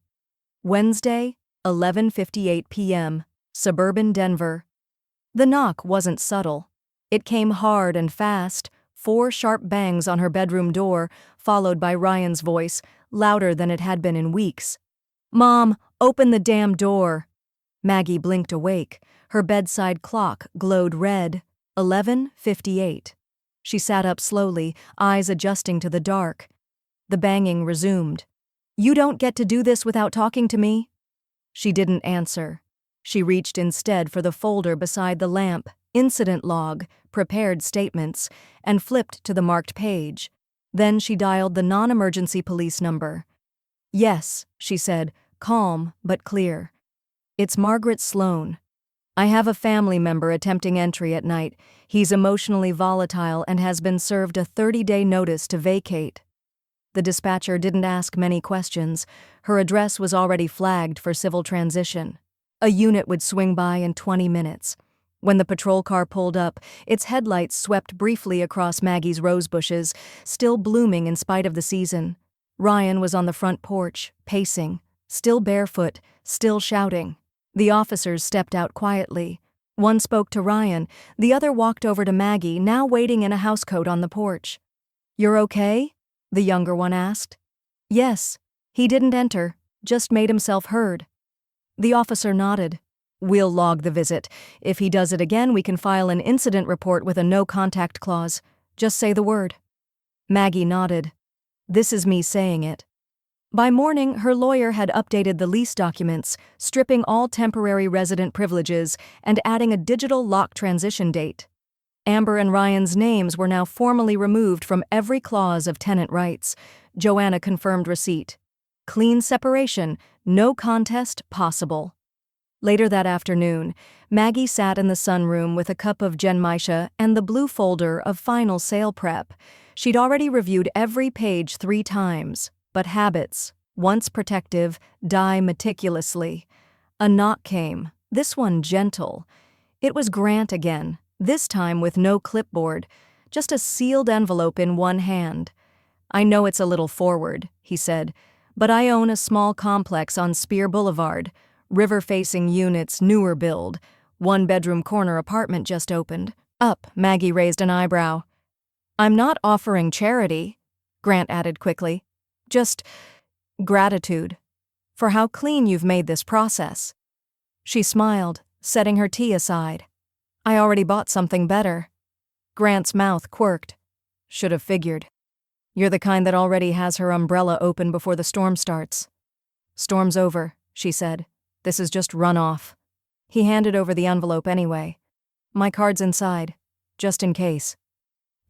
Wednesday, 11:58 p.m., suburban Denver. The knock wasn't subtle. It came hard and fast, 4 sharp bangs on her bedroom door, followed by Ryan's voice, louder than it had been in weeks. "Mom, open the damn door." Maggie blinked awake. Her bedside clock glowed red. 11:58. She sat up slowly, eyes adjusting to the dark. The banging resumed. "You don't get to do this without talking to me." She didn't answer. She reached instead for the folder beside the lamp, incident log, prepared statements, and flipped to the marked page. Then she dialed the non-emergency police number. "Yes," she said, calm but clear. "It's Margaret Sloan. I have a family member attempting entry at night. He's emotionally volatile and has been served a 30-day notice to vacate." The dispatcher didn't ask many questions. Her address was already flagged for civil transition. A unit would swing by in 20 minutes. When the patrol car pulled up, its headlights swept briefly across Maggie's rose bushes, still blooming in spite of the season. Ryan was on the front porch, pacing, still barefoot, still shouting. The officers stepped out quietly. One spoke to Ryan, the other walked over to Maggie, now waiting in a housecoat on the porch. "You're okay?" the younger one asked. "Yes. He didn't enter, just made himself heard." The officer nodded. "We'll log the visit. If he does it again, we can file an incident report with a no-contact clause. Just say the word." Maggie nodded. "This is me saying it." By morning, her lawyer had updated the lease documents, stripping all temporary resident privileges and adding a digital lock transition date. Amber and Ryan's names were now formally removed from every clause of tenant rights. Joanna confirmed receipt. Clean separation, no contest possible. Later that afternoon, Maggie sat in the sunroom with a cup of genmaisha and the blue folder of final sale prep. She'd already reviewed every page 3 times, but habits, once protective, die meticulously. A knock came, this one gentle. It was Grant again, this time with no clipboard, just a sealed envelope in one hand. "I know it's a little forward," he said, "but I own a small complex on Spear Boulevard, river-facing units, newer build, 1-bedroom corner apartment just opened." Up, Maggie raised an eyebrow. "I'm not offering charity," Grant added quickly. "Just gratitude for how clean you've made this process." She smiled, setting her tea aside. "I already bought something better." Grant's mouth quirked. "Should have figured." You're the kind that already has her umbrella open before the storm starts. Storm's over, she said. This is just runoff. He handed over the envelope anyway. My card's inside, just in case.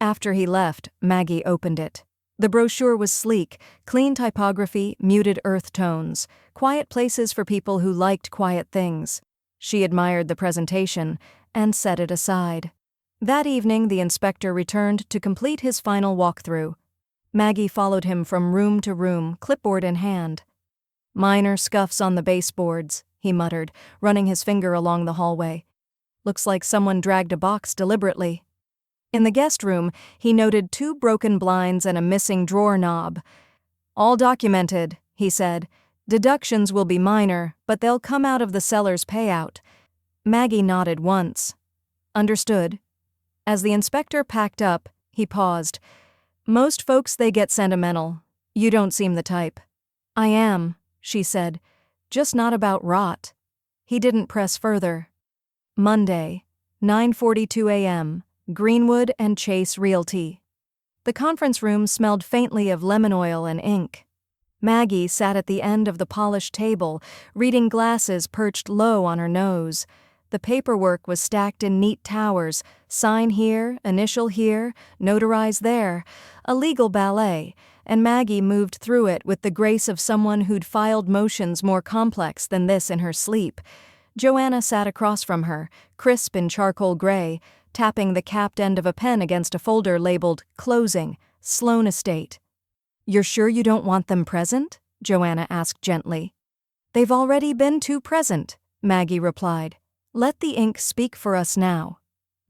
After he left, Maggie opened it. The brochure was sleek, clean typography, muted earth tones, quiet places for people who liked quiet things. She admired the presentation and set it aside. That evening, the inspector returned to complete his final walkthrough. Maggie followed him from room to room, clipboard in hand. Minor scuffs on the baseboards, he muttered, running his finger along the hallway. Looks like someone dragged a box deliberately. In the guest room, he noted 2 broken blinds and a missing drawer knob. All documented, he said. Deductions will be minor, but they'll come out of the seller's payout. Maggie nodded once. Understood. As the inspector packed up, he paused. Most folks, they get sentimental. You don't seem the type. I am, she said. Just not about rot. He didn't press further. Monday, 9:42 a.m., Greenwood and Chase Realty. The conference room smelled faintly of lemon oil and ink. Maggie sat at the end of the polished table, reading glasses perched low on her nose. The paperwork was stacked in neat towers, sign here, initial here, notarize there, a legal ballet, and Maggie moved through it with the grace of someone who'd filed motions more complex than this in her sleep. Joanna sat across from her, crisp in charcoal gray, tapping the capped end of a pen against a folder labeled Closing, Sloan Estate. You're sure you don't want them present? Joanna asked gently. They've already been too present, Maggie replied. Let the ink speak for us now.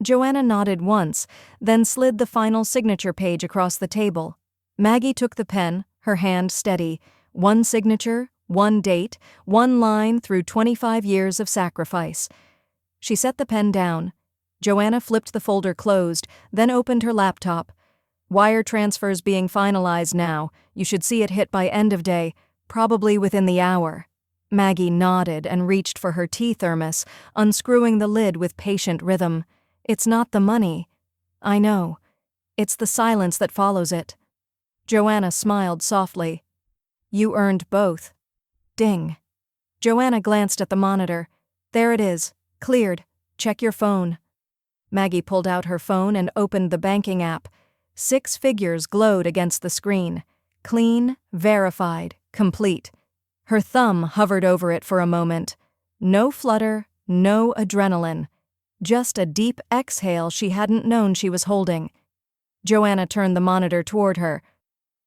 Joanna nodded once, then slid the final signature page across the table. Maggie took the pen, her hand steady. 1 signature, 1 date, 1 line through 25 years of sacrifice. She set the pen down. Joanna flipped the folder closed, then opened her laptop. Wire transfers being finalized now. You should see it hit by end of day, probably within the hour. Maggie nodded and reached for her tea thermos, unscrewing the lid with patient rhythm. It's not the money. I know. It's the silence that follows it. Joanna smiled softly. You earned both. Ding. Joanna glanced at the monitor. There it is. Cleared. Check your phone. Maggie pulled out her phone and opened the banking app. 6 figures glowed against the screen. Clean, verified, complete. Her thumb hovered over it for a moment. No flutter, no adrenaline. Just a deep exhale she hadn't known she was holding. Joanna turned the monitor toward her.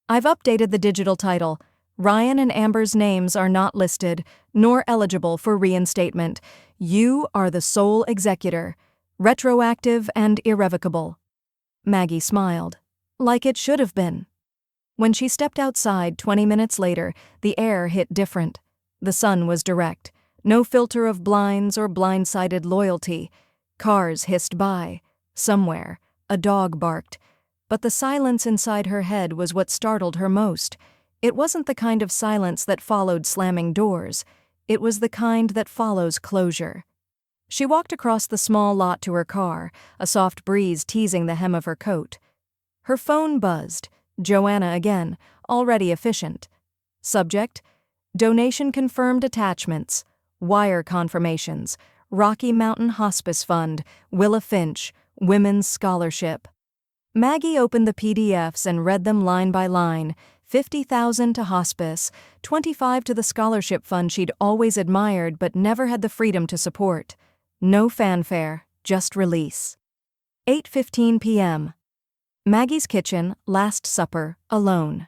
I've updated the digital title. Ryan and Amber's names are not listed, nor eligible for reinstatement. You are the sole executor. Retroactive and irrevocable. Maggie smiled. Like it should have been. When she stepped outside 20 minutes later, the air hit different. The sun was direct. No filter of blinds or blindsided loyalty. Cars hissed by. Somewhere, a dog barked. But the silence inside her head was what startled her most. It wasn't the kind of silence that followed slamming doors. It was the kind that follows closure. She walked across the small lot to her car, a soft breeze teasing the hem of her coat. Her phone buzzed. Joanna again, already efficient. Subject: Donation confirmed attachments. Wire confirmations. Rocky Mountain Hospice Fund. Willa Finch. Women's Scholarship. Maggie opened the PDFs and read them line by line. $50,000 to hospice, $25,000 to the scholarship fund she'd always admired but never had the freedom to support. No fanfare, just release. 8:15 p.m. Maggie's kitchen, last supper, alone.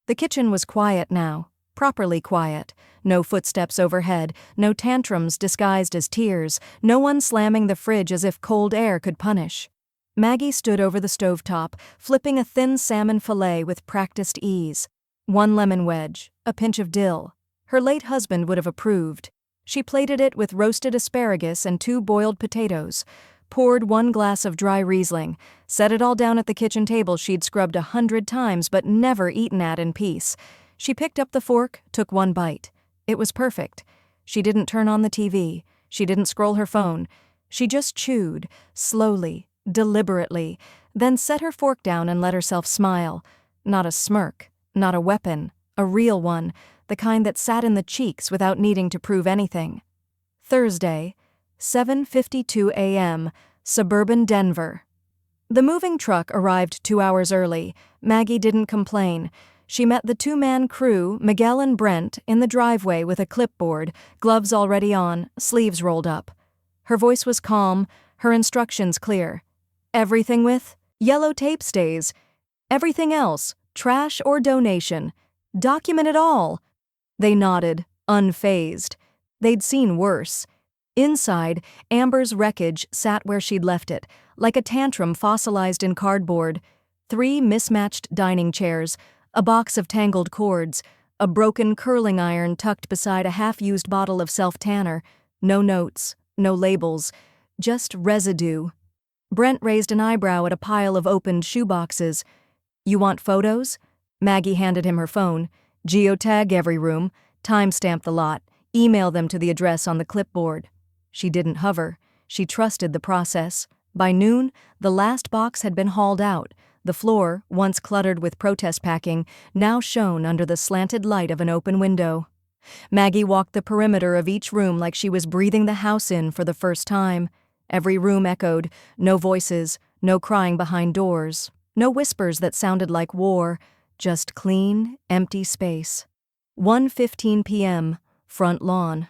The kitchen was quiet now, properly quiet. No footsteps overhead, no tantrums disguised as tears, no one slamming the fridge as if cold air could punish. Maggie stood over the stovetop, flipping a thin salmon fillet with practiced ease. 1 lemon wedge, a pinch of dill. Her late husband would have approved. She plated it with roasted asparagus and 2 boiled potatoes, poured 1 glass of dry Riesling, set it all down at the kitchen table she'd scrubbed 100 times but never eaten at in peace. She picked up the fork, took 1 bite. It was perfect. She didn't turn on the TV. She didn't scroll her phone. She just chewed, slowly, deliberately, then set her fork down and let herself smile. Not a smirk, not a weapon, a real one, the kind that sat in the cheeks without needing to prove anything. Thursday, 7:52 a.m., suburban Denver. The moving truck arrived 2 hours early. Maggie didn't complain. She met the two-man crew, Miguel and Brent, in the driveway with a clipboard, gloves already on, sleeves rolled up. Her voice was calm, her instructions clear. Everything with yellow tape stays. Everything else, trash or donation. Document it all. They nodded, unfazed. They'd seen worse. Inside, Amber's wreckage sat where she'd left it, like a tantrum fossilized in cardboard. 3 mismatched dining chairs, a box of tangled cords, a broken curling iron tucked beside a half-used bottle of self-tanner. No notes, no labels, just residue. Brent raised an eyebrow at a pile of opened shoeboxes. "You want photos?" Maggie handed him her phone. "Geotag every room, timestamp the lot, email them to the address on the clipboard." She didn't hover. She trusted the process. By noon, the last box had been hauled out. The floor, once cluttered with protest packing, now shone under the slanted light of an open window. Maggie walked the perimeter of each room like she was breathing the house in for the first time. Every room echoed, no voices, no crying behind doors, no whispers that sounded like war, just clean, empty space. 1:15 p.m., front lawn.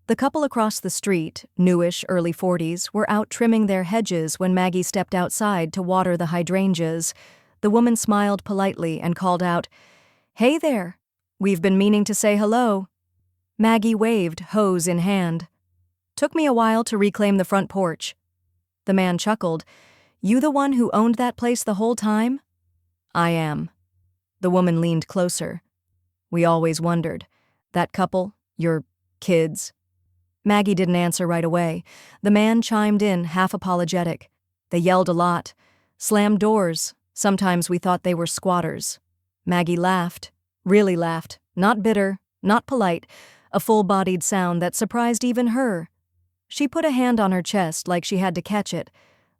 The couple across the street, newish, early 40s, were out trimming their hedges when Maggie stepped outside to water the hydrangeas. The woman smiled politely and called out, "Hey there, we've been meaning to say hello." Maggie waved, hose in hand. "Took me a while to reclaim the front porch." The man chuckled. "You the one who owned that place the whole time?" "I am." The woman leaned closer. "We always wondered. That couple, your kids." Maggie didn't answer right away. The man chimed in, half apologetic. "They yelled a lot. Slammed doors. Sometimes we thought they were squatters." Maggie laughed. Really laughed. Not bitter, not polite. A full-bodied sound that surprised even her. She put a hand on her chest like she had to catch it.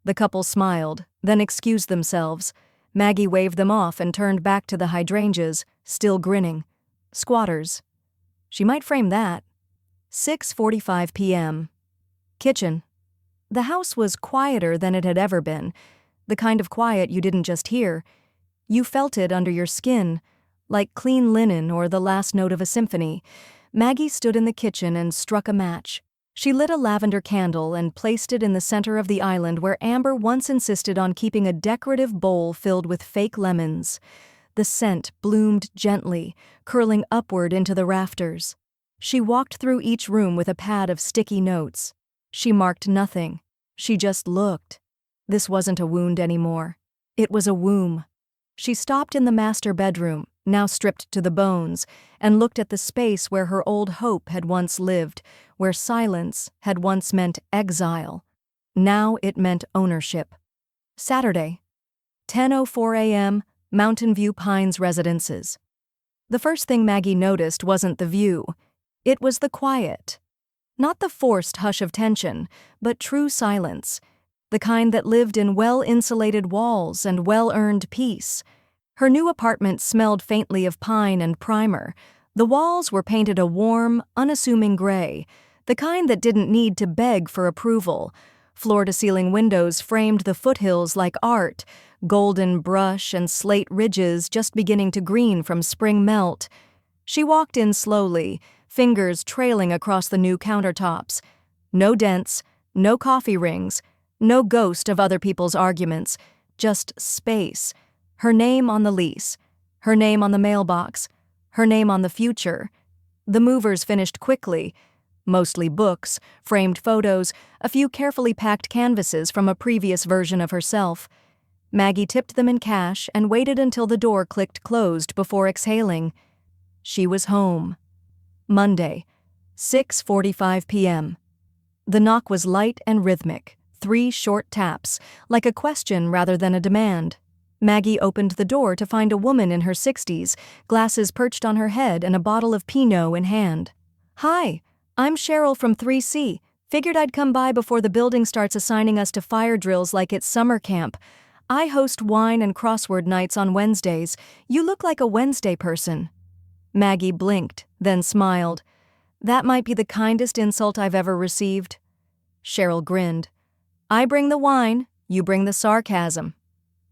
The couple smiled, then excused themselves. Maggie waved them off and turned back to the hydrangeas, still grinning. Squatters. She might frame that. 6:45 p.m. Kitchen. The house was quieter than it had ever been. The kind of quiet you didn't just hear. You felt it under your skin, like clean linen or the last note of a symphony. Maggie stood in the kitchen and struck a match. She lit a lavender candle and placed it in the center of the island where Amber once insisted on keeping a decorative bowl filled with fake lemons. The scent bloomed gently, curling upward into the rafters. She walked through each room with a pad of sticky notes. She marked nothing. She just looked. This wasn't a wound anymore. It was a womb. She stopped in the master bedroom, now stripped to the bones, and looked at the space where her old hope had once lived, where silence had once meant exile. Now it meant ownership. Saturday, 10:04 a.m., Mountain View Pines Residences. The first thing Maggie noticed wasn't the view. It was the quiet. Not the forced hush of tension, but true silence. The kind that lived in well-insulated walls and well-earned peace. Her new apartment smelled faintly of pine and primer. The walls were painted a warm, unassuming gray, the kind that didn't need to beg for approval. Floor-to-ceiling windows framed the foothills like art, golden brush and slate ridges just beginning to green from spring melt. She walked in slowly, fingers trailing across the new countertops. No dents, no coffee rings, no ghost of other people's arguments, just space. Her name on the lease, her name on the mailbox, her name on the future. The movers finished quickly. Mostly books, framed photos, a few carefully packed canvases from a previous version of herself. Maggie tipped them in cash and waited until the door clicked closed before exhaling. She was home. Monday, 6:45 p.m. The knock was light and rhythmic, 3 short taps, like a question rather than a demand. Maggie opened the door to find a woman in her 60s, glasses perched on her head and a bottle of Pinot in hand. "Hi, I'm Cheryl from 3C. Figured I'd come by before the building starts assigning us to fire drills like it's summer camp. I host wine and crossword nights on Wednesdays. You look like a Wednesday person. Maggie blinked, then smiled. That might be the kindest insult I've ever received. Cheryl grinned. I bring the wine, you bring the sarcasm.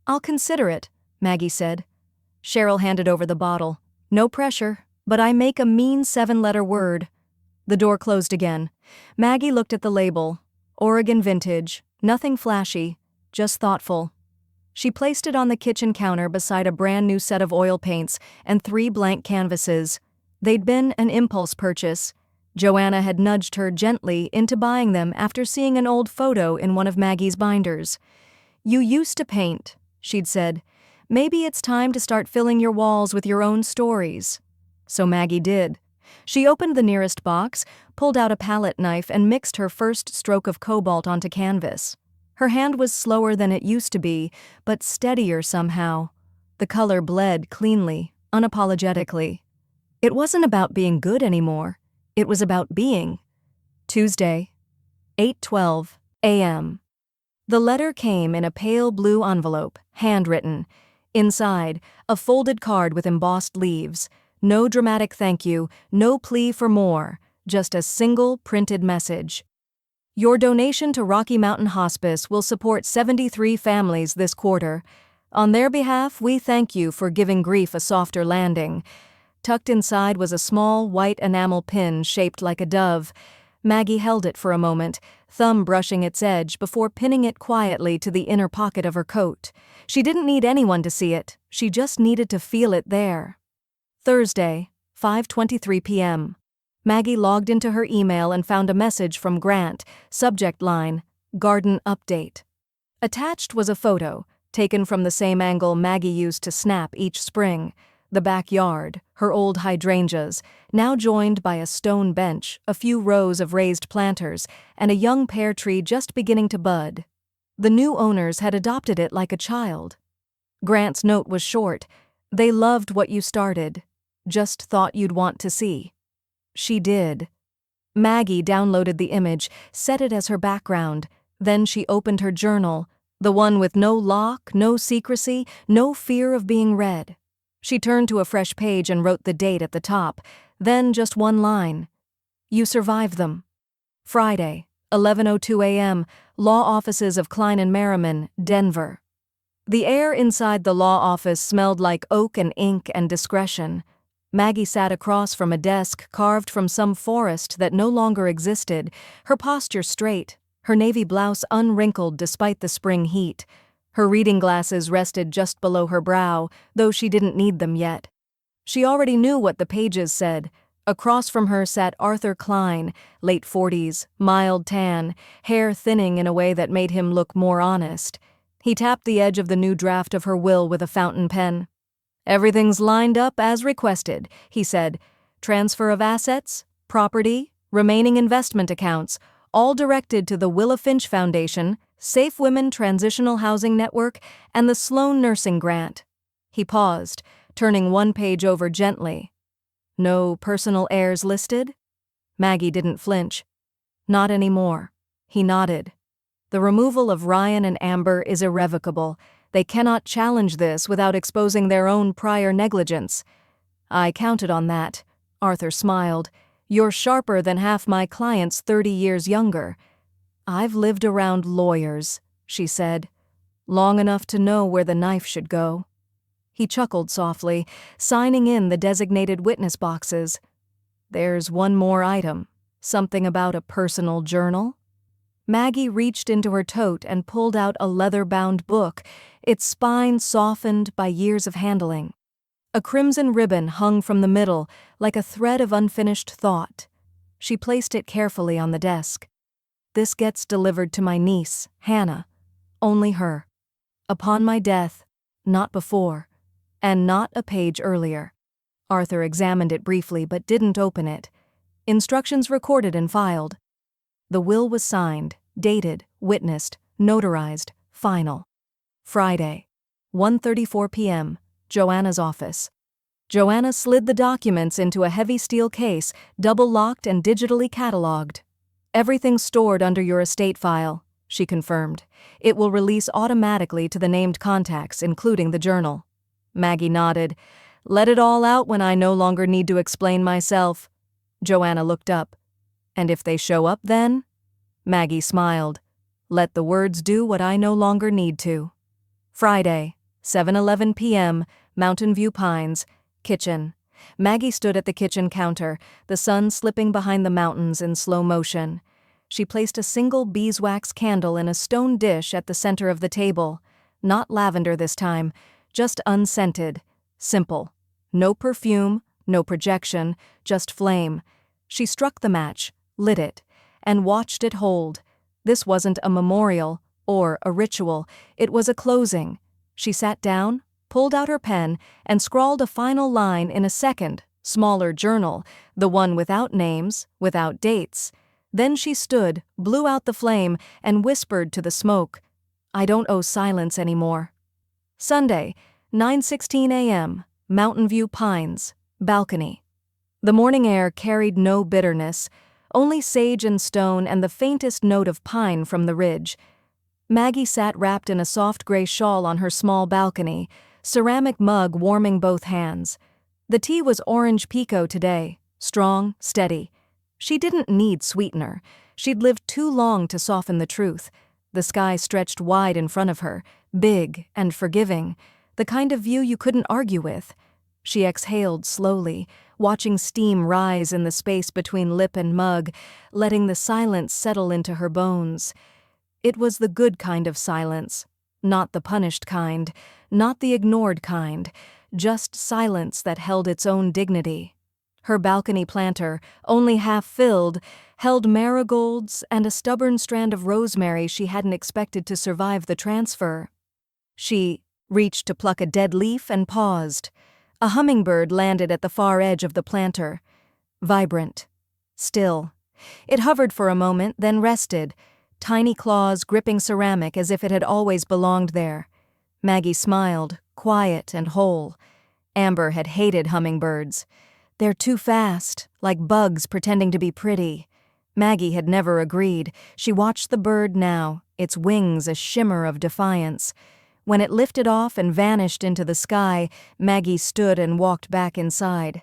I'll consider it, Maggie said. Cheryl handed over the bottle. No pressure, but I make a mean 7-letter word. The door closed again. Maggie looked at the label. Oregon Vintage. Nothing flashy, just thoughtful. She placed it on the kitchen counter beside a brand new set of oil paints and 3 blank canvases. They'd been an impulse purchase. Joanna had nudged her gently into buying them after seeing an old photo in one of Maggie's binders. You used to paint, she'd said. Maybe it's time to start filling your walls with your own stories. So Maggie did. She opened the nearest box, pulled out a palette knife, and mixed her first stroke of cobalt onto canvas. Her hand was slower than it used to be, but steadier somehow. The color bled cleanly, unapologetically. It wasn't about being good anymore. It was about being. Tuesday, 8:12 a.m. The letter came in a pale blue envelope, handwritten. Inside, a folded card with embossed leaves. No dramatic thank you, no plea for more, just a single printed message. Your donation to Rocky Mountain Hospice will support 73 families this quarter. On their behalf, we thank you for giving grief a softer landing. Tucked inside was a small white enamel pin shaped like a dove. Maggie held it for a moment, thumb brushing its edge before pinning it quietly to the inner pocket of her coat. She didn't need anyone to see it, she just needed to feel it there. Thursday, 5:23 p.m. Maggie logged into her email and found a message from Grant, subject line, Garden Update. Attached was a photo, taken from the same angle Maggie used to snap each spring. The backyard, her old hydrangeas, now joined by a stone bench, a few rows of raised planters, and a young pear tree just beginning to bud. The new owners had adopted it like a child. Grant's note was short. They loved what you started. Just thought you'd want to see. She did. Maggie downloaded the image, set it as her background. Then she opened her journal, the one with no lock, no secrecy, no fear of being read. She turned to a fresh page and wrote the date at the top, then just one line. You survived them. Friday, 11:02 a.m., Law Offices of Klein and Merriman, Denver. The air inside the law office smelled like oak and ink and discretion. Maggie sat across from a desk carved from some forest that no longer existed, her posture straight, her navy blouse unwrinkled despite the spring heat. Her reading glasses rested just below her brow, though she didn't need them yet. She already knew what the pages said. Across from her sat Arthur Klein, late 40s, mild tan, hair thinning in a way that made him look more honest. He tapped the edge of the new draft of her will with a fountain pen. Everything's lined up as requested, he said. Transfer of assets, property, remaining investment accounts, all directed to the Willa Finch Foundation, Safe Women Transitional Housing Network, and the Sloan Nursing Grant. He paused, turning one page over gently. No personal heirs listed? Maggie didn't flinch. Not anymore. He nodded. The removal of Ryan and Amber is irrevocable. They cannot challenge this without exposing their own prior negligence. I counted on that. Arthur smiled. You're sharper than half my clients 30 years younger. I've lived around lawyers, she said, long enough to know where the knife should go. He chuckled softly, signing in the designated witness boxes. There's one more item. Something about a personal journal? Maggie reached into her tote and pulled out a leather-bound book, its spine softened by years of handling. A crimson ribbon hung from the middle, like a thread of unfinished thought. She placed it carefully on the desk. This gets delivered to my niece, Hannah. Only her. Upon my death, not before, and not a page earlier. Arthur examined it briefly but didn't open it. Instructions recorded and filed. The will was signed, dated, witnessed, notarized, final. Friday, 1:34 p.m., Joanna's office. Joanna slid the documents into a heavy steel case, double-locked and digitally cataloged. Everything stored under your estate file. she confirmed. "It will release automatically to the named contacts, including the journal." Maggie nodded. "Let it all out when I no longer need to explain myself." Joanna looked up. "And if they show up then?" Maggie smiled. "Let the words do what I no longer need to." Friday, 7:11 p.m., Mountain View Pines, kitchen. Maggie stood at the kitchen counter, the sun slipping behind the mountains in slow motion. She placed a single beeswax candle in a stone dish at the center of the table. Not lavender this time, just unscented. Simple. No perfume, no projection, just flame. She struck the match, lit it, and watched it hold. This wasn't a memorial or a ritual, it was a closing. She sat down, pulled out her pen, and scrawled a final line in a second, smaller journal, the one without names, without dates. Then she stood, blew out the flame, and whispered to the smoke, "I don't owe silence anymore." Sunday, 9:16 a.m., Mountain View Pines, balcony. The morning air carried no bitterness, only sage and stone and the faintest note of pine from the ridge. Maggie sat wrapped in a soft gray shawl on her small balcony, ceramic mug warming both hands. The tea was orange pekoe today, strong, steady. She didn't need sweetener. She'd lived too long to soften the truth. The sky stretched wide in front of her, big and forgiving, the kind of view you couldn't argue with. She exhaled slowly, watching steam rise in the space between lip and mug, letting the silence settle into her bones. It was the good kind of silence, not the punished kind, not the ignored kind, just silence that held its own dignity. Her balcony planter, only half filled, held marigolds and a stubborn strand of rosemary she hadn't expected to survive the transfer. She reached to pluck a dead leaf and paused. A hummingbird landed at the far edge of the planter. Vibrant. Still. It hovered for a moment, then rested, tiny claws gripping ceramic as if it had always belonged there. Maggie smiled, quiet and whole. Amber had hated hummingbirds. "They're too fast, like bugs pretending to be pretty." Maggie had never agreed. She watched the bird now, its wings a shimmer of defiance. When it lifted off and vanished into the sky, Maggie stood and walked back inside.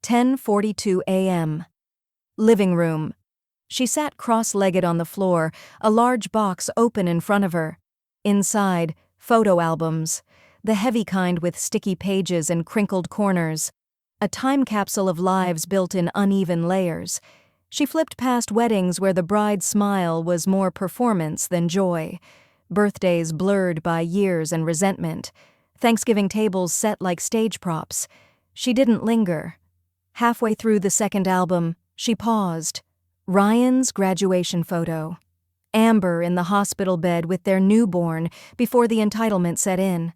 10:42 a.m. Living room. She sat cross-legged on the floor, a large box open in front of her. Inside, photo albums, the heavy kind with sticky pages and crinkled corners. A time capsule of lives built in uneven layers. She flipped past weddings where the bride's smile was more performance than joy. Birthdays blurred by years and resentment. Thanksgiving tables set like stage props. She didn't linger. Halfway through the second album, she paused. Ryan's graduation photo. Amber in the hospital bed with their newborn before the entitlement set in.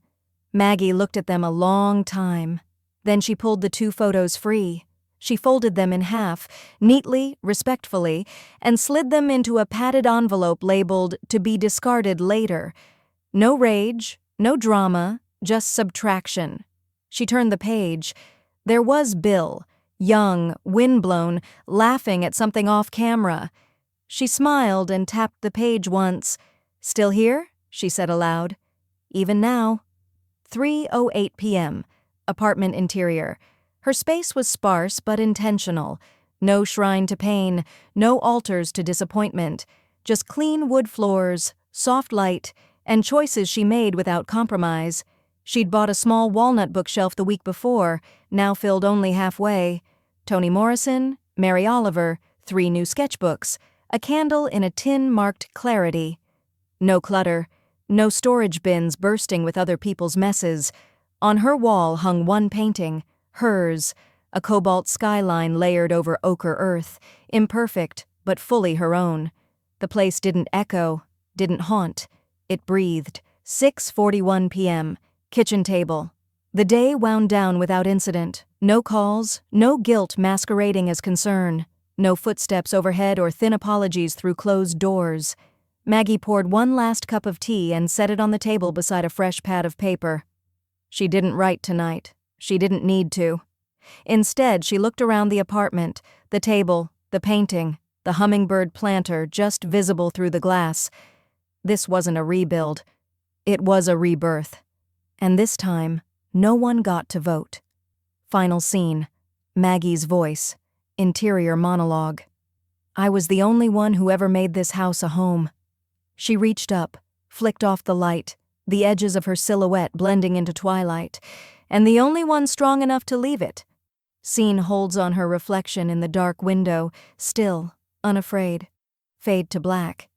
Maggie looked at them a long time. Then she pulled the two photos free. She folded them in half, neatly, respectfully, and slid them into a padded envelope labeled "to be discarded later." No rage, no drama, just subtraction. She turned the page. There was Bill, young, windblown, laughing at something off camera. She smiled and tapped the page once. "Still here?" she said aloud. "Even now." 3:08 p.m. Apartment interior. Her space was sparse but intentional. No shrine to pain, no altars to disappointment. Just clean wood floors, soft light, and choices she made without compromise. She'd bought a small walnut bookshelf the week before, now filled only halfway. Toni Morrison, Mary Oliver, 3 new sketchbooks, a candle in a tin marked Clarity. No clutter, no storage bins bursting with other people's messes. On her wall hung one painting, hers, a cobalt skyline layered over ochre earth, imperfect but fully her own. The place didn't echo, didn't haunt. It breathed. 6:41 p.m. Kitchen table. The day wound down without incident. No calls, no guilt masquerading as concern. No footsteps overhead or thin apologies through closed doors. Maggie poured one last cup of tea and set it on the table beside a fresh pad of paper. She didn't write tonight. She didn't need to. Instead, she looked around the apartment, the table, the painting, the hummingbird planter just visible through the glass. This wasn't a rebuild. It was a rebirth. And this time, no one got to vote. Final scene. Maggie's voice. Interior monologue. I was the only one who ever made this house a home. She reached up, flicked off the light, the edges of her silhouette blending into twilight, and the only one strong enough to leave it. Scene holds on her reflection in the dark window, still, unafraid. Fade to black.